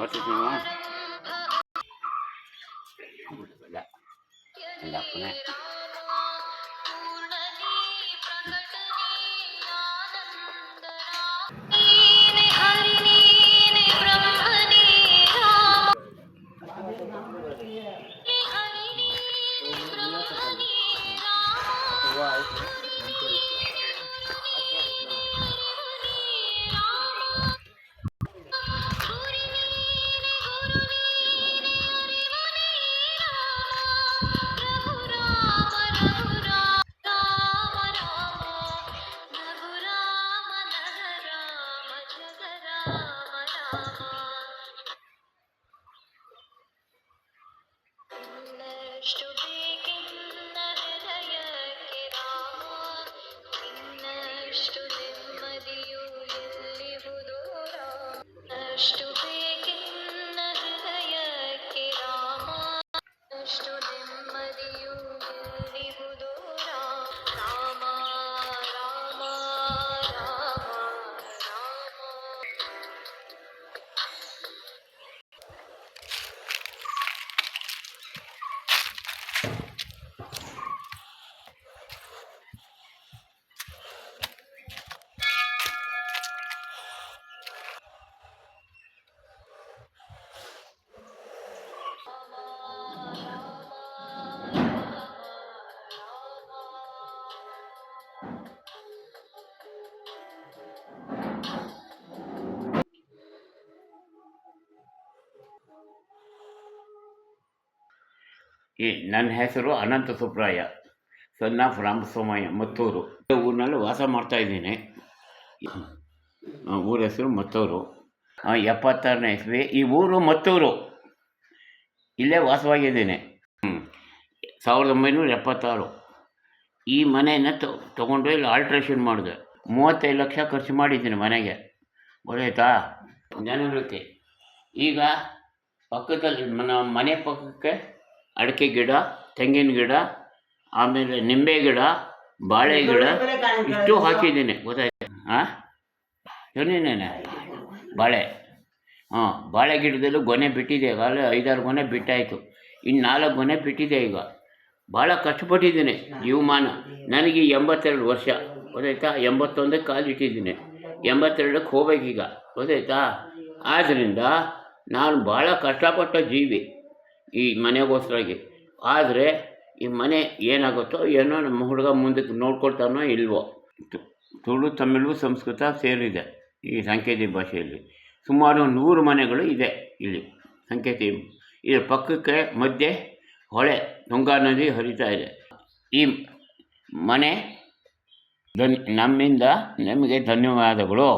What is it? ಅಷ್ಟು ಬೇಕೆನ್ನ ಹೃದಯಕ್ಕೆ ರಾಮ, ಅಷ್ಟು ನೆಮ್ಮದಿಯು ಎಲ್ಲಿಹುದೋ ರಾಮ ರಾಮ ರಾಮ ರಾಮ. ನನ್ನ ಹೆಸರು ಅನಂತ ಸುಬ್ರಾಯ, ಸನ್ ಆಫ್ ರಾಮಸ್ವಾಮಯ್ಯ, ಮತ್ತೂರು. ಊರಿನಲ್ಲಿ ವಾಸ ಮಾಡ್ತಾಯಿದ್ದೀನಿ. ಊರ ಹೆಸರು ಮತ್ತೂರು. 76ನೇ ಇಸ್ವಿ. ಈ ಊರು ಮತ್ತೂರು. ಇಲ್ಲೇ ವಾಸವಾಗಿದ್ದೀನಿ. 1976. ಈ ಮನೆಯನ್ನು ತೊಗೊಂಡು ಇಲ್ಲಿ ಆಲ್ಟ್ರೇಷನ್ ಮಾಡಿದೆ. 35 ಲಕ್ಷ ಖರ್ಚು ಮಾಡಿದ್ದೀನಿ ಮನೆಗೆ, ಗೊತ್ತಾಯ್ತಾ? ಜನವೃತ್ತಿ. ಈಗ ಪಕ್ಕದಲ್ಲಿ ಮನೆ ಪಕ್ಕಕ್ಕೆ ಅಡಿಕೆ ಗಿಡ, ತೆಂಗಿನ ಗಿಡ, ಆಮೇಲೆ ನಿಂಬೆ ಗಿಡ, ಬಾಳೆ ಗಿಡ ಇಷ್ಟು ಹಾಕಿದ್ದೀನಿ, ಗೊತ್ತಾಯ್ತು? ಏನೇನೇನೆ ಬಾಳೆ. ಬಾಳೆ ಗಿಡದಲ್ಲೂ ಗೊನೆ ಬಿಟ್ಟಿದೆ. ಈಗಾಗಲೇ 5-6 ಗೊನೆ ಬಿಟ್ಟಾಯಿತು. ಇನ್ನು 4 ಗೊನೆ ಬಿಟ್ಟಿದೆ. ಈಗ ಭಾಳ ಕಷ್ಟಪಟ್ಟಿದ್ದೀನಿ. ಜೀವಮಾನ ನನಗೆ 82 ವರ್ಷ, ಗೊತ್ತಾಯ್ತಾ? 81ಕ್ಕೆ ಕಾಲಿಟ್ಟಿದ್ದೀನಿ. 82ಕ್ಕೆ ಹೋಗ್ಬೇಕೀಗ, ಗೊತ್ತಾಯ್ತಾ? ಆದ್ದರಿಂದ ನಾನು ಭಾಳ ಕಷ್ಟಪಟ್ಟ ಜೀವಿ ಈ ಮನೆಗೋಸ್ಕರಾಗಿ. ಆದರೆ ಈ ಮನೆ ಏನಾಗುತ್ತೋ ಏನೋ, ನಮ್ಮ ಹುಡುಗ ಮುಂದಕ್ಕೆ ನೋಡ್ಕೊಳ್ತಾನೋ ಇಲ್ವೋ. ತುಳು, ತಮಿಳು, ಸಂಸ್ಕೃತ ಸೇರಿದೆ ಈ ಸಂಕೇತಿ ಭಾಷೆಯಲ್ಲಿ. ಸುಮಾರು 100 ಮನೆಗಳು ಇದೆ ಇಲ್ಲಿ ಸಂಕೇತಿ. ಇದರ ಪಕ್ಕಕ್ಕೆ ಮಧ್ಯೆ ಹೊಳೆ, ತುಂಗಾ ನದಿ ಹರಿತಾ ಇದೆ. ಈ ಮನೆ ನಮ್ಮಿಂದ ನಿಮಗೆ ಧನ್ಯವಾದಗಳು.